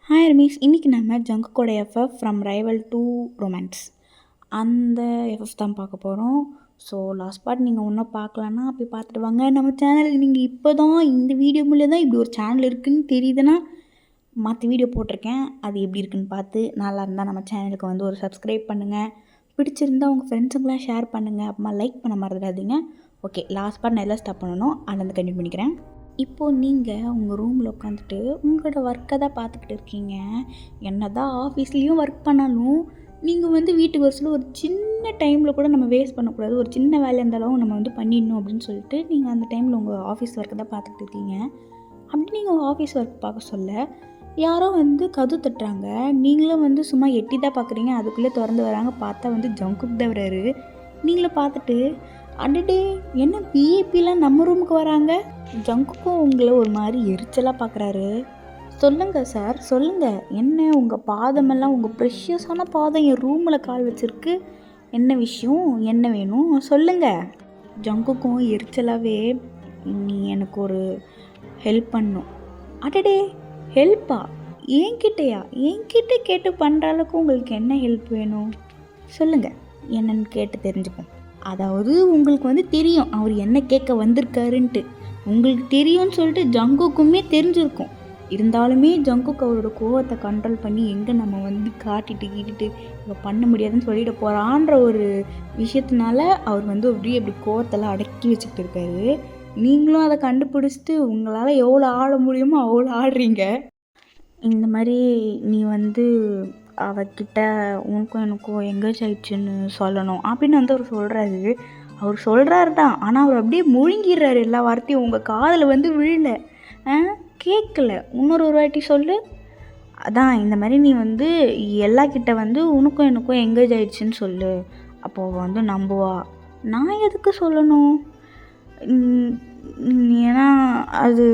Hi Ramesh, இன்றைக்கி நம்ம ஜங்குக்கோட FF from rival to romance அந்த எஃப்எஃப் தான் பார்க்க போகிறோம். ஸோ லாஸ்ட் பார்ட் நீங்கள் ஒன்றும் பார்க்கலன்னா போய் பார்த்துட்டு வாங்க. நம்ம சேனலுக்கு நீங்கள் இப்போ தான் இந்த வீடியோ மூலியம் தான் இப்படி ஒரு சேனல் இருக்குதுன்னு தெரியுதுன்னா மற்ற வீடியோ போட்டிருக்கேன், அது எப்படி இருக்குன்னு பார்த்து நல்லா இருந்தால் நம்ம சேனலுக்கு வந்து ஒரு சப்ஸ்கிரைப் பண்ணுங்கள். பிடிச்சிருந்தால் உங்கள் ஃப்ரெண்ட்ஸுங்களாம் ஷேர் பண்ணுங்கள், அப்புறமா லைக் பண்ண மறந்துடாதீங்க. ஓகே, லாஸ்ட் பார்ட் நான் எல்லாம் ஸ்டாப் பண்ணணும், அதுலேருந்து கண்டினியூ பண்ணிக்கிறேன். இப்போது நீங்கள் உங்கள் ரூமில் உட்காந்துட்டு உங்களோட ஒர்க்கை தான் பார்த்துக்கிட்டு இருக்கீங்க. என்ன தான் ஆஃபீஸ்லேயும் ஒர்க் பண்ணாலும் நீங்கள் வந்து வீட்டுக்கு வர ஒரு சின்ன டைமில் கூட நம்ம வேஸ்ட் பண்ணக்கூடாது. ஒரு சின்ன வேலையாக இருந்தாலும் நம்ம வந்து பண்ணிடணும் அப்படின்னு சொல்லிட்டு நீங்கள் அந்த டைமில் உங்கள் ஆஃபீஸ் ஒர்க்கை தான் பார்த்துக்கிட்டு இருக்கீங்க. அப்படி நீங்கள் உங்கள் ஆஃபீஸ் ஒர்க் பார்க்க சொல்ல யாரோ வந்து கதவு தட்டுறாங்க. நீங்களும் வந்து சும்மா எட்டி தான் பார்க்குறீங்க. அதுக்குள்ளே திறந்து வராங்க. பார்த்தா வந்து ஜங்குக் தான் வர்றாரு. நீங்களும் பார்த்துட்டு அடடே என்ன பிஏபிலாம் நம்ம ரூமுக்கு வராங்க. ஜங்குக்கும் உங்களை ஒரு மாதிரி எரிச்சலாக பார்க்குறாரு. சொல்லுங்கள் சார், சொல்லுங்கள், என்ன உங்கள் பாதமெல்லாம் உங்கள் ப்ரெஷியஸான பாதம் என் ரூமில் கால் வச்சுருக்கு, என்ன விஷயம், என்ன வேணும் சொல்லுங்கள். ஜங்குக்கும் எரிச்சலாகவே நீ எனக்கு ஒரு ஹெல்ப் பண்ணும். அடடே ஹெல்ப்பா? என்கிட்ட கேட்டு பண்ணுற அளவுக்கு உங்களுக்கு என்ன ஹெல்ப் வேணும் சொல்லுங்கள், என்னன்னு கேட்டு தெரிஞ்சுப்போம். அதாவது உங்களுக்கு வந்து தெரியும் அவர் என்ன கேட்க வந்திருக்காருன்ட்டு. உங்களுக்கு தெரியும்னு சொல்லிட்டு ஜங்குக்குமே தெரிஞ்சிருக்கும். இருந்தாலுமே ஜங்குக்கு அவரோட கோவத்தை கண்ட்ரோல் பண்ணி எங்கே நம்ம வந்து காட்டிட்டு இப்போ பண்ண முடியாதுன்னு சொல்லிட்டு போகிறான்ற ஒரு விஷயத்தினால அவர் வந்து அப்படி கோவத்தெல்லாம் அடக்கி வச்சுக்கிட்டு இருக்காரு. நீங்களும் அதை கண்டுபிடிச்சிட்டு உங்களால் எவ்வளோ ஆட முடியுமோ அவ்வளோ ஆடுறீங்க. இந்த மாதிரி நீ வந்து அவகிட்ட உனக்கும் எனக்கும் எங்கேஜ் ஆயிடுச்சுன்னு சொல்லணும் அப்படின்னு வந்து அவர் சொல்கிறாரு தான். ஆனால் அவர் அப்படியே முழுங்கிடுறாரு எல்லா வார்த்தையும். உங்கள் காதில் வந்து விழல, கேட்கல. இன்னொரு வாட்டி சொல்லு. அதான் இந்த மாதிரி நீ வந்து எல்லாக்கிட்ட வந்து உனக்கும் எனக்கும் எங்கேஜ் ஆயிடுச்சுன்னு சொல்லு, அப்போது வந்து நம்புவா. நான் எதுக்கு சொல்லணும்? ஏன்னா அது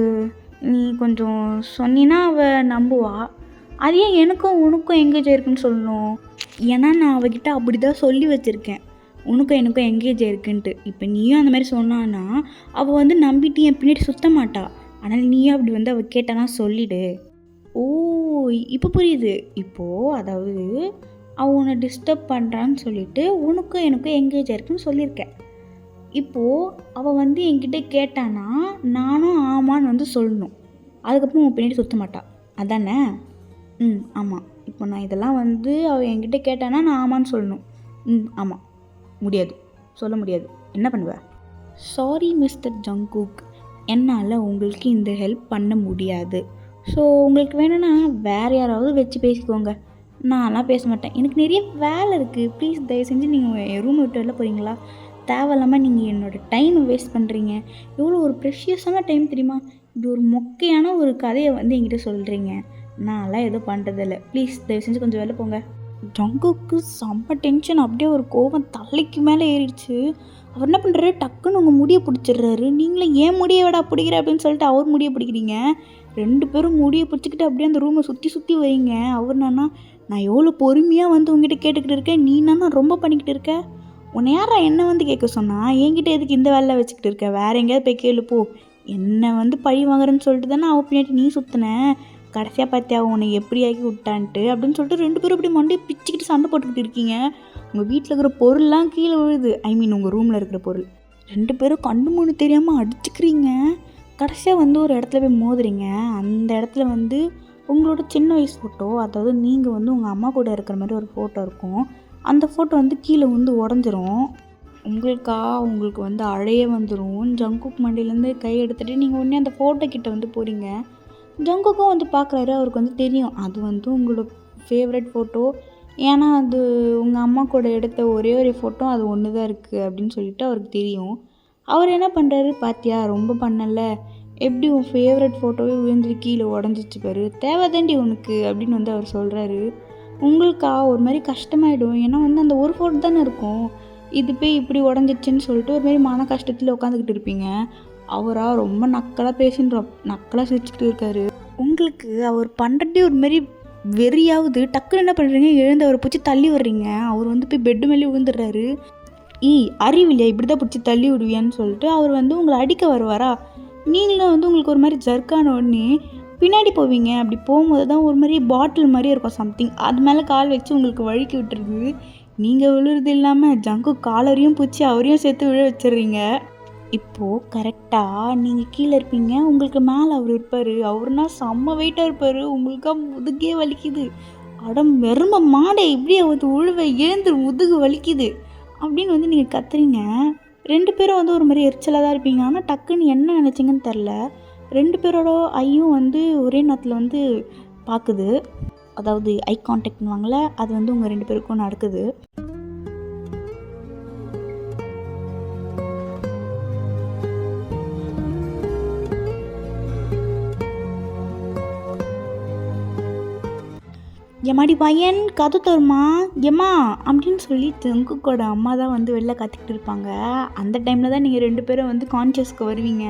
நீ கொஞ்சம் சொன்னின்னா அவள் நம்புவா. அது ஏன் எனக்கும் உனக்கும் எங்கேஜ் ஆயிருக்குன்னு சொல்லணும்? ஏன்னா நான் அவகிட்ட அப்படி தான் சொல்லி வச்சுருக்கேன், உனக்கும் எனக்கும் எங்கேஜ் ஆயிருக்குன்ட்டு. இப்போ நீயும் அந்த மாதிரி சொன்னான்னா அவள் வந்து நம்பிட்டு என் பின்னாடி சுத்த மாட்டா. ஆனால் நீயும் அப்படி வந்து அவள் கேட்டானா சொல்லிடு. ஓ, இப்போ புரியுது. இப்போது அதாவது அவள் உன்னை டிஸ்டர்ப் பண்ணுறான்னு சொல்லிட்டு உனக்கும் எனக்கும் எங்கேஜ் ஆயிருக்குன்னு சொல்லியிருக்கேன். இப்போது அவள் வந்து என்கிட்ட கேட்டானா நானும் ஆமான்னு வந்து சொல்லணும். அதுக்கப்புறம் உன் பின்னாடி சுத்த மாட்டா, அதானே? ஆமாம். இப்போ நான் இதெல்லாம் வந்து அவள் என்கிட்ட கேட்டானா நான் ஆமான்னு சொல்லணும். ஆமாம். முடியாது, சொல்ல முடியாது. என்ன பண்ணுவேன்? சாரி மிஸ்டர் ஜங்குக், என்னால் உங்களுக்கு இந்த ஹெல்ப் பண்ண முடியாது. ஸோ உங்களுக்கு வேணும்னா வேறு யாராவது வச்சு பேசிக்கோங்க, நான்லாம் பேச மாட்டேன். எனக்கு நிறைய வேலை இருக்குது. ப்ளீஸ் தயவு செஞ்சு நீங்கள் என் ரூம் விட்டு வெளில போகிறீங்களா? தேவையில்லாமல் நீங்கள் என்னோடய டைமை வேஸ்ட் பண்ணுறீங்க. எவ்வளோ ஒரு ப்ரெஷியஸான டைம் தெரியுமா? இப்படி ஒரு மொக்கையான ஒரு கதையை வந்து என்கிட்ட சொல்கிறீங்க. நான்லாம் எதுவும் பண்ணுறதில்ல. ப்ளீஸ் தயவு செஞ்சு கொஞ்சம் வெளில போங்க. ஜங்குக்கு செம்ம டென்ஷன். அப்படியே ஒரு கோபம் தலைக்கு மேலே ஏறிடுச்சு. அவர் என்ன பண்ணுறாரு, டக்குன்னு உங்கள் முடியை பிடிச்சிடுறாரு. நீங்களும் ஏன் முடியை விட பிடிக்கிற அப்படின்னு சொல்லிட்டு அவர் முடியை பிடிக்கிறீங்க. 2 பேரும் முடியை பிடிச்சிக்கிட்டு அப்படியே அந்த ரூமை சுற்றி வைங்க. அவர் நான் எவ்வளோ பொறுமையாக வந்து உங்ககிட்ட கேட்டுக்கிட்டு இருக்கேன், நீ ரொம்ப பண்ணிக்கிட்டு இருக்க. உன்னை யாரா என்ன வந்து கேட்க சொன்னா? என்கிட்ட எதுக்கு இந்த வேலை வச்சுக்கிட்டு இருக்க? வேறு எங்கேயாவது போய் கேளு போ. என்னை வந்து பழி வாங்குறேன்னு சொல்லிட்டு தானே அவள் பின்னாடி நீ சுற்றின. கடைசியாக பார்த்தியா உன்னை எப்படி ஆக்கி விட்டான்ட்டு அப்படின்னு சொல்லிட்டு 2 பேரும் அப்படி மண்டையை பிச்சுக்கிட்டு சண்டை போட்டுக்கிட்டு இருக்கீங்க. உங்கள் வீட்டில் இருக்கிற பொருள்லாம் கீழே விழுது. உங்கள் ரூமில் இருக்கிற பொருள். 2 பேரும் கண்ணு மூணு தெரியாமல் அடிச்சுக்கிறீங்க. கடைசியாக வந்து ஒரு இடத்துல போய் மோதுறீங்க. அந்த இடத்துல வந்து உங்களோட சின்ன வயசு ஃபோட்டோ, அதாவது நீங்கள் வந்து உங்கள் அம்மா கூட இருக்கிற மாதிரி ஒரு ஃபோட்டோ இருக்கும். அந்த ஃபோட்டோ வந்து கீழே வந்து உடஞ்சிரும். உங்களுக்கு வந்து அழைய வந்துடும். ஜங்குக் மண்டியிலேருந்து கை எடுத்துகிட்டு நீங்கள் உடனே அந்த ஃபோட்டோ கிட்டே வந்து போகிறீங்க. ஜங்குக்கும் வந்து பார்க்குறாரு. அவருக்கு வந்து தெரியும் அது வந்து உங்களோட ஃபேவரட் ஃபோட்டோ. ஏன்னா அது உங்கள் அம்மா கூட எடுத்த ஒரே ஒரு ஃபோட்டோ அது ஒன்று தான் இருக்குது அப்படின்னு சொல்லிட்டு அவருக்கு தெரியும். அவர் என்ன பண்ணுறாரு, பார்த்தியா ரொம்ப பண்ணல, எப்படி உன் ஃபேவரட் ஃபோட்டோவே விழுந்து கீழே உடஞ்சிச்சு பாரு, தேவைதாண்டி உனக்கு அப்படின்னு வந்து அவர் சொல்கிறாரு. உங்களுக்கா ஒரு மாதிரி கஷ்டமாயிடும். ஏன்னா வந்து அந்த ஒரு ஃபோட்டோ தானே இருக்கும். இது போய் இப்படி உடஞ்சிச்சின்னு சொல்லிட்டு ஒரு மாதிரி மன கஷ்டத்தில் உட்காந்துக்கிட்டு இருப்பீங்க. அவராக ரொம்ப நக்கலாக சிரிச்சுக்கிட்டு இருக்காரு. உங்களுக்கு அவர் பண்ணுறதே ஒரு மாதிரி வெறியாவது. டக்குன்னு என்ன பண்ணுறீங்க, எழுந்து அவரை பிடிச்சி தள்ளி விடுறீங்க. அவர் வந்து போய் பெட்டு மேலே விழுந்துடுறாரு. அறிவில்லையா, இப்படி தான் பிடிச்சி தள்ளி விடுவியான்னு சொல்லிட்டு அவர் வந்து உங்களை அடிக்க வருவாரா? நீங்களும் வந்து உங்களுக்கு ஒரு மாதிரி ஜர்க்கான உடனே பின்னாடி போவீங்க. அப்படி போகும்போது தான் ஒரு மாதிரி பாட்டில் மாதிரி இருக்கும் சம்திங். அது மேலே கால் வச்சு உங்களுக்கு வழுக்கி விட்டுருது. நீங்கள் விழுறது இல்லாமல் ஜங்குக் காலரையும் பிடிச்சி அவரையும் சேர்த்து விழ வச்சிடுறீங்க. இப்போது கரெக்டாக நீங்கள் கீழே இருப்பீங்க. உங்களுக்கு மேலே அவர் இருப்பார். அவருனா செம்ம வெயிட்டாக இருப்பார். உங்களுக்கா முதுகே வலிக்குது. அடம் வெறும மாடை இப்படியே வந்து உழுவை எழுந்து முதுகு வலிக்குது அப்படின்னு வந்து நீங்கள் கத்துறீங்க. 2 பேரும் வந்து ஒரு மாதிரி எரிச்சலாக தான் இருப்பீங்க. ஆனால் டக்குன்னு என்ன நினச்சிங்கன்னு தெரில. 2 பேரோட ஐயும் வந்து ஒரே நேரத்தில் வந்து பார்க்குது. அதாவது ஐ கான்டாக்ட்னுவாங்கள, அது வந்து உங்கள் 2 பேருக்கும் நடக்குது. எம்மாடி பையன் கதை தருமா எம்மா அப்படின்னு சொல்லி ஜங்குக்கோட அம்மா தான் வந்து வெளில கத்திக்கிட்டு இருப்பாங்க. அந்த டைமில் தான் நீங்கள் 2 பேரும் வந்து கான்ஷியஸ்க்கு வருவீங்க.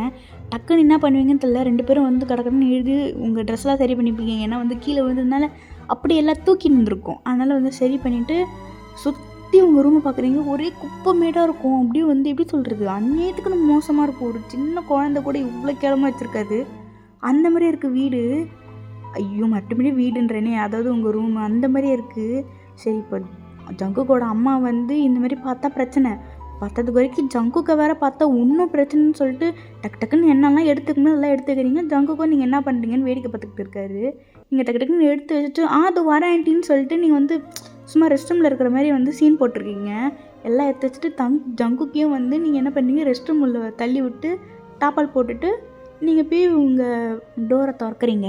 டக்குன்னு என்ன பண்ணுவீங்கன்னு தெரியல. 2 பேரும் வந்து கடற்கடன்னு எழுதி உங்கள் ட்ரெஸ்லாம் சரி பண்ணிப்பீங்க. ஏன்னா வந்து கீழே விழுந்ததுனால அப்படி எல்லாம் தூக்கி நின்றுருக்கும். அதனால் வந்து சரி பண்ணிவிட்டு சுற்றி உங்கள் ரூமை பார்க்குறீங்க. ஒரே குப்பைமேடாக இருக்கும். அப்படியே வந்து எப்படி சொல்கிறது, அந்நேரத்துக்குன்னு மோசமாக இருக்கும். ஒரு சின்ன குழந்தை கூட இவ்வளோ கேவலமாக வச்சுருக்காது. அந்த மாதிரி இருக்குது வீடு. ஐயோ மற்றபடி வீடுன்றேனே, அதாவது உங்கள் ரூம் அந்த மாதிரியே இருக்குது. சரி, இப்போ ஜங்குக்கோட அம்மா வந்து இந்த மாதிரி பார்த்தா பிரச்சனை. பார்த்ததுக்கு வரைக்கும் ஜங்குக்கை வேறு பார்த்தா இன்னும் பிரச்சனைன்னு சொல்லிட்டு டக்குன்னு என்னெல்லாம் எடுத்துக்கணும் எல்லாம் எடுத்துக்கிறீங்க. ஜங்குக்கோ நீங்கள் என்ன பண்ணுறீங்கன்னு வேடிக்கை பார்த்துக்கிட்டு இருக்காரு. நீங்கள் டக்குன்னு எடுத்து வச்சுட்டு அது வரேன் ஆன்ட்டின்னு சொல்லிட்டு நீங்கள் வந்து சும்மா ரெஸ்ட் ரூமில் இருக்கிற மாதிரி வந்து சீன் போட்டிருக்கீங்க. எல்லாம் எடுத்து வச்சுட்டு ஜங்குக்கையும் வந்து நீங்கள் என்ன பண்ணுறீங்க, ரெஸ்ட் ரூம் உள்ள தள்ளி விட்டு டாப்பால் போட்டுட்டு நீங்கள் போய் உங்கள் டோரை திறக்கிறீங்க.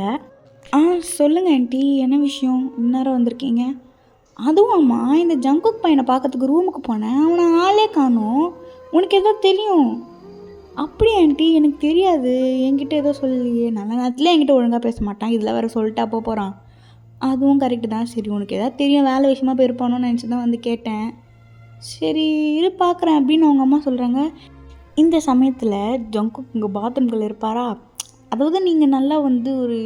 சொல்லுங்கள் ஆண்டி, என்ன விஷயம், இந்நேரம் வந்திருக்கீங்க? அதுவாம்மா, இந்த ஜங்குக் பையனை பார்க்கறதுக்கு ரூமுக்கு போனேன். அவனை ஆளே காணோம். உனக்கு எதோ தெரியும்? அப்படியா ஆண்டி, எனக்கு தெரியாது. என்கிட்ட ஏதோ சொல்லலையே. நல்ல நேரத்தில் என்கிட்ட ஒழுங்காக பேச மாட்டான். இதில் வேறு சொல்லிட்டா போகிறான். அதுவும் கரெக்டு தான். சரி, உனக்கு எதாவது தெரியும், வேலை விஷயமா போயிருப்பானோன்னு நினச்சி தான் வந்து கேட்டேன். சரி இரு பார்க்குறேன் அப்படின்னு அவங்க அம்மா சொல்கிறாங்க. இந்த சமயத்தில் ஜங்குக் உங்கள் பாத்ரூம்குள்ளே இருப்பாரா? அதாவது நீங்கள் நல்லா வந்து ஒரு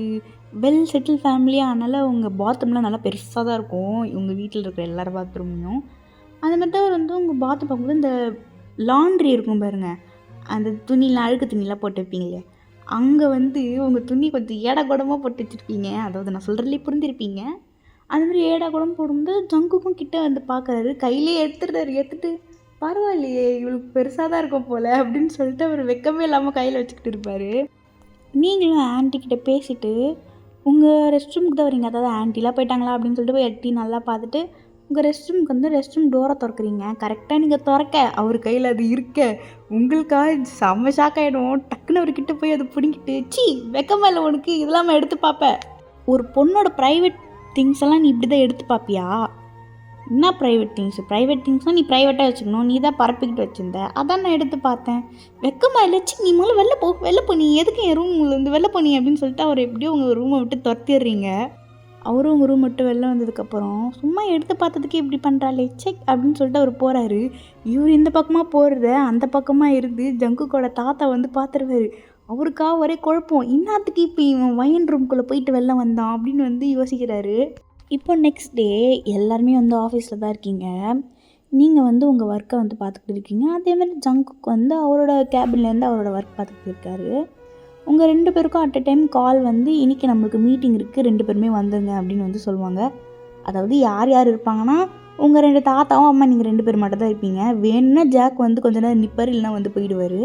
வெல் செட்டில் ஃபேமிலியாக, அதனால் உங்கள் பாத்ரூம்லாம் நல்லா பெருசாக தான் இருக்கும். உங்கள் வீட்டில் இருக்கிற எல்லார் பாத்ரூம்லையும் அந்த மாதிரி தான் வந்து உங்கள் பாத்ரூம் பார்க்கும்போது இந்த லாண்ட்ரி இருக்கும் பாருங்கள், அந்த துணிலாம் அழுக்கு துணிலாம் போட்டு வைப்பீங்களே, அங்கே வந்து உங்கள் துணி கொஞ்சம் ஏடா கூடமாக போட்டு வச்சுருப்பீங்க. அதாவது நான் சொல்கிறதுலே புரிஞ்சிருப்பீங்க. அந்த மாதிரி ஏடா கூடம் போடும்போது ஜங்குக்கும் கிட்டே வந்து பார்க்குறாரு. கையிலே எடுத்துட்டு பரவாயில்லையே இவளுக்கு பெருசாக தான் இருக்கும் போல் அப்படின்னு சொல்லிட்டு அவர் வெக்கமே இல்லாமல் கையில் வச்சுக்கிட்டு இருப்பார். நீங்களும் ஆன்ட்டிக்கிட்ட பேசிவிட்டு உங்கள் ரெஸ்ட் ரூமுக்கு தான் வரீங்க. அதாவது ஆன்ட்டிலாம் போயிட்டாங்களா அப்படின்னு சொல்லிட்டு போய் எட்டி நல்லா பார்த்துட்டு உங்கள் ரெஸ்ட் ரூமுக்கு வந்து ரெஸ்ட் ரூம் டோரை திறக்கிறீங்க. கரெக்டாக நீங்கள் திறக்க அவர் கையில் அது இருக்க உங்களுக்காக செம்ம ஷாக் ஆகிடும். டக்குன்னு அவர்கிட்ட போய் அது பிடிங்கிட்டு, சி வெக்கமா இல்லை உனக்கு, இதெல்லாம் எடுத்து பார்ப்பேன். ஒரு பொண்ணோட ப்ரைவேட் திங்ஸ் எல்லாம் நீ இப்படி தான் எடுத்து பார்ப்பியா? என்ன ப்ரைவேட் திங்ஸ்னால் நீ ப்ரைவேட்டாக வச்சுக்கணும். நீ தான் பரப்பிக்கிட்டு வச்சுருந்த, அதான் நான் எடுத்து பார்த்தேன். வெக்கமா இல்லைச்சு, நீ முதல்ல வெளில போ, நீ எதுக்கு என் ரூம்லேருந்து வெளில போனி அப்படின்னு சொல்லிட்டு அவர் எப்படியோ உங்கள் ரூமை விட்டு துரத்திடுறீங்க. அவரும் உங்கள் ரூம் விட்டு வெளில வந்ததுக்கப்புறம் சும்மா எடுத்து பார்த்ததுக்கே இப்படி பண்ணுறாளே செக் அப்படின்னு சொல்லிட்டு அவர் போகிறாரு. இவர் இந்த பக்கமாக போகிறத அந்த பக்கமாக இருந்து ஜங்குக்கோட தாத்தா வந்து பார்த்துருவாரு. அவருக்கா ஒரே குழப்பம், இன்னத்துக்கு இப்போ இவன் வயன் ரூம்குள்ளே போயிட்டு வெளில வந்தான் அப்படின்னு வந்து யோசிக்கிறாரு. இப்போ நெக்ஸ்ட் டே எல்லாருமே வந்து ஆஃபீஸில் தான் இருக்கீங்க. நீங்கள் வந்து உங்கள் ஒர்க்கை வந்து பார்த்துக்கிட்டு இருக்கீங்க. அதேமாதிரி ஜங்குக்கு வந்து அவரோட கேபின்லேருந்து அவரோட ஒர்க் பார்த்துக்கிட்டு இருக்காரு. உங்கள் 2 பேருக்கும் அட் அ டைம் கால் வந்து இன்றைக்கி நம்மளுக்கு மீட்டிங் இருக்குது, 2 பேருமே வந்துங்க அப்படின்னு வந்து சொல்லுவாங்க. அதாவது யார் யார் இருப்பாங்கன்னா உங்கள் 2 தாத்தாவும் அம்மா, நீங்கள் 2 பேர் மட்டும் தான் இருப்பீங்க. வேணும்னா ஜாக் வந்து கொஞ்ச நேரம் நிற்பார், இல்லைனா வந்து போயிடுவார்.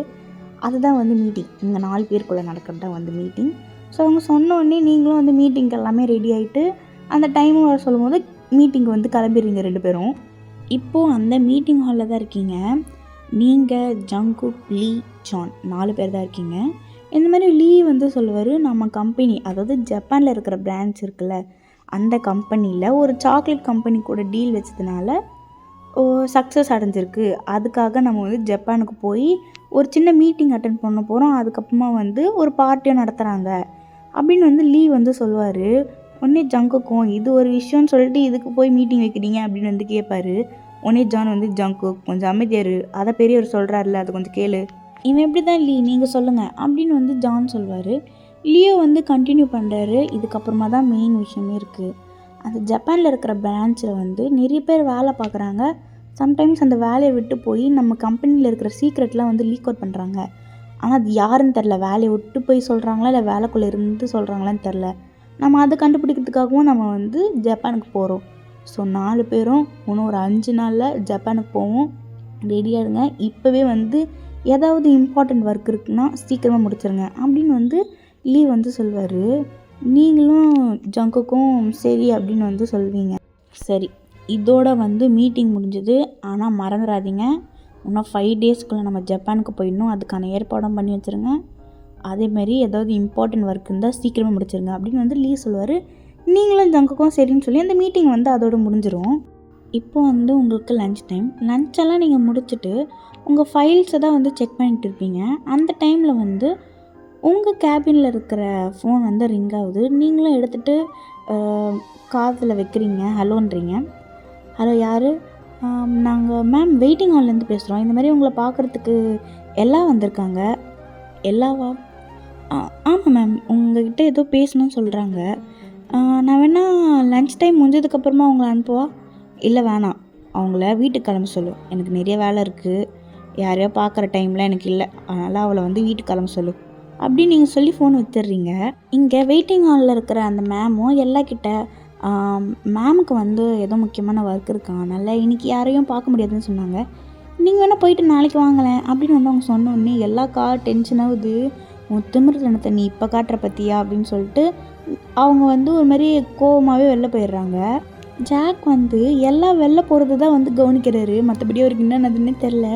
அதுதான் வந்து மீட்டிங். இந்த 4 பேருக்குள்ளே நடக்கிறது தான் வந்து மீட்டிங். ஸோ அவங்க சொன்னோடனே நீங்களும் வந்து மீட்டிங்க்கு எல்லாமே ரெடி ஆகிட்டு அந்த டைமும் வர சொல்லும் போது மீட்டிங் வந்து கிளம்பிடுறீங்க 2 பேரும். இப்போது அந்த மீட்டிங் ஹாலில் தான் இருக்கீங்க. நீங்கள், ஜங்குக், லீ, ஜான் 4 பேர் தான் இருக்கீங்க. இந்த மாதிரி லீ வந்து சொல்லுவார், நம்ம கம்பெனி, அதாவது ஜப்பானில் இருக்கிற பிரான்ச் இருக்குல்ல, அந்த கம்பெனியில் ஒரு சாக்லேட் கம்பெனி கூட டீல் வச்சதுனால சக்ஸஸ் அடைஞ்சிருக்கு. அதுக்காக நம்ம வந்து ஜப்பானுக்கு போய் ஒரு சின்ன மீட்டிங் அட்டென்ட் பண்ண போகிறோம். அதுக்கப்புறமா வந்து ஒரு பார்ட்டியும் நடத்துகிறாங்க அப்படின்னு வந்து லீ வந்து சொல்லுவார். உடனே ஜங்குக்கும் இது ஒரு விஷயம்னு சொல்லிட்டு இதுக்கு போய் மீட்டிங் வைக்கிறீங்க அப்படின்னு வந்து கேட்பாரு. உடனே ஜான் வந்து ஜங்குக் கொஞ்சம் அமைதியாரு, அதை பெரியவர் சொல்கிறாருல்ல, அதை கொஞ்சம் கேளு, இவன் எப்படி தான் லீ நீங்கள் சொல்லுங்கள் அப்படின்னு வந்து ஜான் சொல்வார். லியோ வந்து கண்டினியூ பண்ணுறாரு. இதுக்கப்புறமா தான் மெயின் விஷயமே இருக்குது. அந்த ஜப்பானில் இருக்கிற பிரான்ச்சில் வந்து நிறைய பேர் வேலை பார்க்குறாங்க. சம்டைம்ஸ் அந்த வேலையை விட்டு போய் நம்ம கம்பெனியில் இருக்கிற சீக்ரெட்லாம் வந்து லீக் அவுட் பண்ணுறாங்க. ஆனால் அது யாருன்னு தெரில, வேலையை விட்டு போய் சொல்கிறாங்களா இல்லை வேலைக்குள்ளே இருந்து சொல்கிறாங்களான்னு தெரில. நம்ம அதை கண்டுபிடிக்கிறதுக்காகவும் நம்ம வந்து ஜப்பானுக்கு போகிறோம். ஸோ 4 பேரும் இன்னும் ஒரு 5 நாளில் ஜப்பானுக்கு போவோம். ரெடியாக இருங்க. இப்போவே வந்து ஏதாவது இம்பார்ட்டண்ட் ஒர்க் இருக்குன்னா சீக்கிரமாக முடிச்சிருங்க அப்படின்னு வந்து லீவ் வந்து சொல்வார். நீங்களும் ஜங்குக்கும் சரி அப்படின்னு வந்து சொல்வீங்க. சரி, இதோட வந்து மீட்டிங் முடிஞ்சது. ஆனால் மறந்துடாதீங்க, இன்னும் 5 டேஸ்க்குள்ளே நம்ம ஜப்பானுக்கு போயிடணும். அதுக்கான ஏற்பாடும் பண்ணி வச்சுருங்க. அதேமாரி ஏதாவது இம்பார்ட்டண்ட் ஒர்க் இருந்தால் சீக்கிரமாக முடிச்சிருங்க அப்படின்னு வந்து லீவ் சொல்லுவார். நீங்களும் ஜங்குக்கும் சரின்னு சொல்லி அந்த மீட்டிங் வந்து அதோடு முடிஞ்சிடும். இப்போ வந்து உங்களுக்கு லன்ச் டைம். லன்ச்செல்லாம் நீங்கள் முடிச்சுட்டு உங்கள் ஃபைல்ஸை தான் வந்து செக் பண்ணிகிட்டு இருப்பீங்க. அந்த டைமில் வந்து உங்கள் கேபினில் இருக்கிற ஃபோன் வந்து ரிங் ஆகுது. நீங்களும் எடுத்துகிட்டு காதில் வைக்கிறீங்க, ஹலோன்றீங்க. ஹலோ யார்? நாங்கள் மேம் வெயிட்டிங் ஹால்லேருந்து பேசுகிறோம். இந்த மாதிரி உங்களை பார்க்குறதுக்கு எல்லாம் வந்திருக்காங்க. எல்லாவா? ஆமாம் மேம், உங்கள்கிட்ட ஏதோ பேசணும்னு சொல்கிறாங்க. நான் வேணால் லன்ச் டைம் முடிஞ்சதுக்கப்புறமா அவங்கள அனுப்புவா? இல்லை வேணாம், அவங்கள வீட்டுக்கு கிளம்ப சொல்லு. எனக்கு நிறைய வேலை இருக்குது, யாரையோ பார்க்குற டைமில் எனக்கு இல்லை, அதனால் அவளை வந்து வீட்டுக்கு கிளம்ப சொல்லு அப்படின்னு நீங்கள் சொல்லி ஃபோன் வச்சிடுறீங்க. இங்கே வெயிட்டிங் ஹாலில் இருக்கிற அந்த மேமும் எல்லாக்கிட்ட மேமுக்கு வந்து ஏதோ முக்கியமான ஒர்க் இருக்கான், அதனால் இன்றைக்கி யாரையும் பார்க்க முடியாதுன்னு சொன்னாங்க. நீங்கள் வேணால் போயிட்டு நாளைக்கு வாங்கலேன் அப்படின்னு வந்து அவங்க சொன்னோடனே எல்லா டென்ஷன் ஆகுது. உன் திமிர்த்தனத்தை நீ இப்போ காட்டுற பற்றியா அப்படின்னு சொல்லிட்டு அவங்க வந்து ஒரு மாதிரி கோவமாகவே வெளில போயிடுறாங்க. ஜாக் வந்து எல்லாம் வெளில போகிறது தான் வந்து கவனிக்கிறாரு, மற்றபடி அவருக்கு என்னதுன்னே தெரில.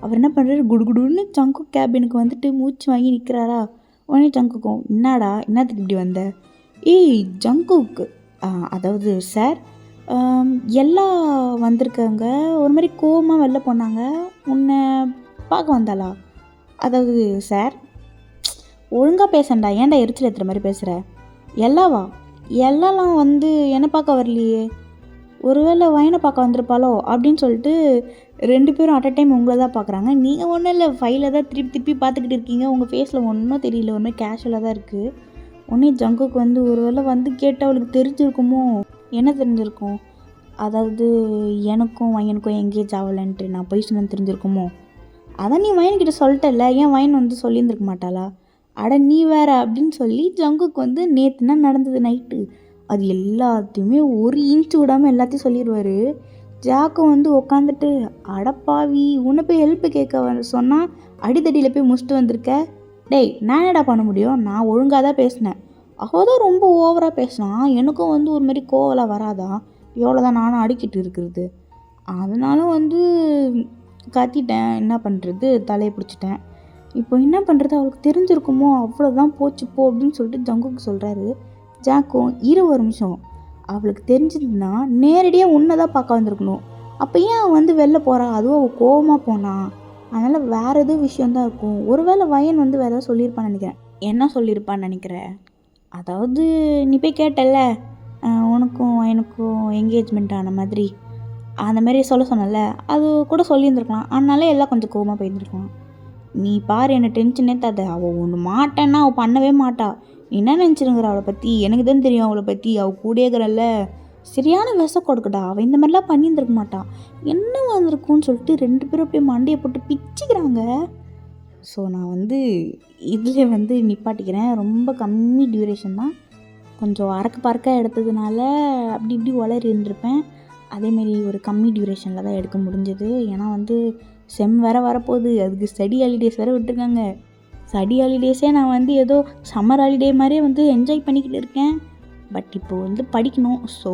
அவர் என்ன பண்ணுறாரு, குடுகுடுன்னு ஜங்கு கேபினுக்கு வந்துட்டு மூச்சு வாங்கி நிற்கிறாரா. உடனே ஜங்குக்கும், என்னடா என்னத்துக்கு இப்படி வந்த? ஏய் ஜங்குக்கு, அதாவது சார், எல்லாம் வந்திருக்காங்க, ஒரு மாதிரி கோவமாக வெளில போனாங்க, உன்னை பார்க்க வந்தாளா? அதாவது சார், ஒழுங்காக பேசண்டா, ஏன்டா எரிச்சல் ஏற்றுற மாதிரி பேசுகிற? எல்லாவா? எல்லாம் வந்து என்னை பார்க்க வரலையே, ஒருவேளை வயனை பார்க்க வந்திருப்பாளோ அப்படின்னு சொல்லிட்டு 2 பேரும் அட் அ டைம் உங்களை தான் பார்க்குறாங்க. நீங்கள் ஒன்றும் இல்லை, ஃபைலில் தான் திருப்பி பார்த்துக்கிட்டு இருக்கீங்க, உங்கள் ஃபேஸில் ஒன்றும் தெரியல, ஒன்றும் கேஷுவலாக தான் இருக்குது. உடனே ஜங்குக்கு வந்து ஒருவேளை வந்து கேட்டு அவளுக்கு தெரிஞ்சிருக்குமோ? என்ன தெரிஞ்சிருக்கும்? அதாவது எனக்கும் வயனுக்கும் எங்கேஜ் ஆகலைன்ட்டு நான் போய் சொன்ன தெரிஞ்சிருக்குமோ? அதான் நீ வயன்கிட்ட சொல்லிட்டல, ஏன் வயன் வந்து சொல்லியிருந்துருக்க மாட்டாளா? அட நீ வேற அப்படின்னு சொல்லி ஜங்குக்கு வந்து நேற்றுனா நடந்தது நைட்டு அது எல்லாத்தையுமே 1 இன்ச்சு விடாமல் எல்லாத்தையும் சொல்லிடுவார். ஜாக்கும் வந்து உட்காந்துட்டு, அடப்பாவி, உன்னை போய் ஹெல்ப்பு கேட்க சொன்னால் அடித்தடியில் போய் முடிச்சுட்டு வந்திருக்க. டேய், நான் என்னடா பண்ண முடியும், நான் ஒழுங்காக தான் பேசினேன், அவள் தான் ரொம்ப ஓவராக பேசினான், எனக்கும் வந்து ஒரு மாதிரி கோவலாம் வராதான், எவ்வளோ தான் நானும் அடிக்கிட்டு இருக்கிறது, அதனால வந்து கத்திட்டேன், என்ன பண்ணுறது, தலையை பிடிச்சிட்டேன், இப்போ என்ன பண்ணுறது, அவளுக்கு தெரிஞ்சிருக்குமோ, அவ்வளோதான் போச்சு போ அப்படின்னு சொல்லிட்டு ஜங்குக்கு சொல்கிறாரு. ஜாக்கும், ஒரு நிமிஷம், அவளுக்கு தெரிஞ்சதுன்னா நேரடியாக உன்னை தான் பார்க்க வந்திருக்கணும், அப்போ ஏன் அவன் வந்து வெளில போகிறா, அதுவும் அவள் கோவமாக போனான், அதனால் வேறு எதுவும் விஷயந்தான் இருக்கும், ஒருவேளை வயன் வந்து வேறு ஏதாவது சொல்லியிருப்பான்னு நினைக்கிறேன். என்ன சொல்லியிருப்பான்னு நினைக்கிறேன்? அதாவது நீ போய் கேட்டல, உனக்கும் எனக்கும் என்கேஜ்மெண்ட் ஆன மாதிரி, அந்த மாதிரி சொல்ல சொன்னல, அது கூட சொல்லியிருந்துருக்கலாம், அதனால எல்லாம் கொஞ்சம் கோவமாக போயிருந்துருக்கலாம். நீ பாரு, என்னை டென்ஷனே தாத, அவள் ஒன்று மாட்டேன்னா அவள் பண்ணவே மாட்டா, என்ன நினச்சிருங்கிற அவளை பற்றி, எனக்கு தான் தெரியும் அவளை பற்றி, அவள் கூடேக்கிறல்ல, சரியான விஷம் கொடுக்கடா, அவள் இந்த மாதிரிலாம் பண்ணியிருந்துருக்க மாட்டான், என்ன வந்திருக்குன்னு சொல்லிட்டு 2 பேரும் அப்படியே மண்டையை போட்டு பிச்சுக்கிறாங்க. ஸோ நான் வந்து இதில் வந்து நிப்பாட்டிக்கிறேன், ரொம்ப கம்மி டியூரேஷன் தான், கொஞ்சம் அறக்க பறக்க எடுத்ததுனால அப்படி இப்படி வளரி இருந்திருப்பேன், அதேமாரி ஒரு கம்மி டியூரேஷனில் தான் எடுக்க முடிஞ்சது. ஏன்னா வந்து செம் வேறு வரப்போகுது, அதுக்கு ஸ்டடி ஹாலிடேஸ் வேறு விட்டுருக்காங்க. ஸ்டடி ஹாலிடேஸே நான் வந்து ஏதோ சம்மர் ஹாலிடே மாதிரியே வந்து என்ஜாய் பண்ணிக்கிட்டு இருக்கேன், பட் இப்போ வந்து படிக்கணும். ஸோ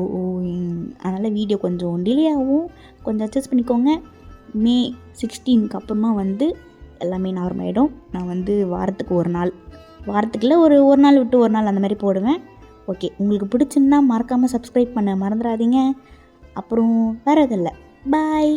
அதனால் வீடியோ கொஞ்சம் டிலே ஆகும், கொஞ்சம் அட்ஜஸ்ட் பண்ணிக்கோங்க. மே 16க்கு அப்புறமா வந்து எல்லாமே நார்மல் ஆகிடும். நான் வந்து வாரத்துக்கு ஒரு நாள், வாரத்துக்குள்ள ஒரு நாள் விட்டு ஒரு நாள் அந்த மாதிரி போடுவேன். ஓகே, உங்களுக்கு பிடிச்சிருந்தா மறக்காமல் சப்ஸ்கிரைப் பண்ண மறந்துடாதீங்க. அப்புறம் வேறு எதுவும் இல்லை, பாய்.